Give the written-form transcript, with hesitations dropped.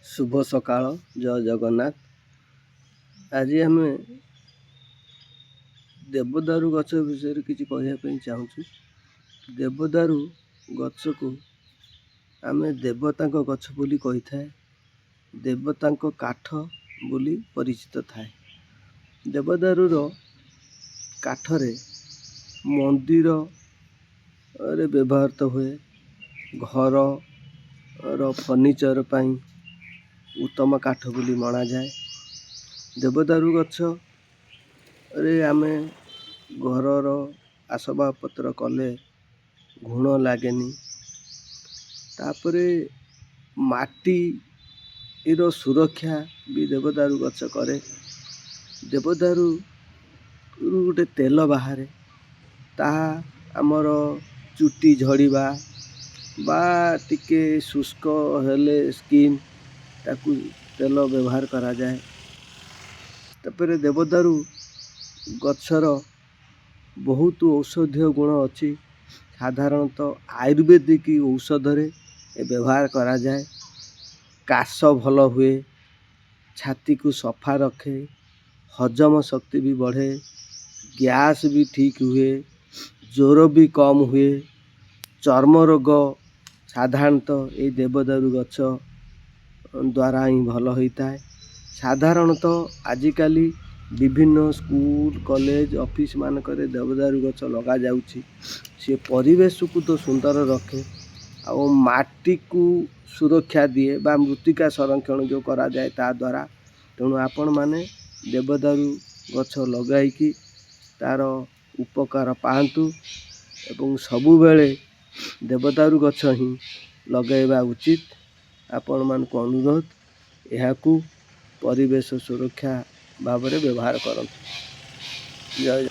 शुभ सकाळ जय जगन्नाथ। आज आम देवदारू गछ विषय किसी कहवाई चाहूँ। देवदारू गछ को आम देवता गछ बोली कही थाए, देवता काठ बोली परिचित थाए। देवदारूर काठरे मंदिर रे व्यवहार हुए, घर फर्निचर पाई उत्तम काठ बोली मना जाए। देवदारू गछ रे आमे घरर आसबाबपत्र कले घुण लागेनी। तापरे माटी रो सुरक्षा भी देवदारू गछ करे। देवदारू गोटे तेल बाहर ताहा आमर चुटी झड़ीबा बा टिके शुष्क हेले स्किन ताकू तेल व्यवहार करा जाए। तापर देवदारू गछर बहुत औषधीय गुण अच्छी। साधारणतः आयुर्वेदिक औषध रे व्यवहार करा जाए। काश भल हुए, छाती को सफा रखे, हजम शक्ति भी बढ़े, गैस भी ठीक हुए, ज्वर भी कम हुए, चर्म रोग साधारणतः ये देवदारू गछ द्वारा ही भल होता है। साधारणतः आजिकल विभिन्न स्कूल कॉलेज ऑफिस मानक देवदारू गछ लगा जाउछि। से परिवेश को तो सुंदर रखे और माटी को सुरक्षा दिए बा मृत्तिका संरक्षण जो करा जाए ता द्वारा। तेणु आपण माने देवदारू गछ लगाइकी तार उपकार पातु एवं सबु बेले देवदारू गछ ही लगेवा उचित। आपण मान को अनुरोध, यहाकू परिवेश सुरक्षा भाव में व्यवहार करते। जय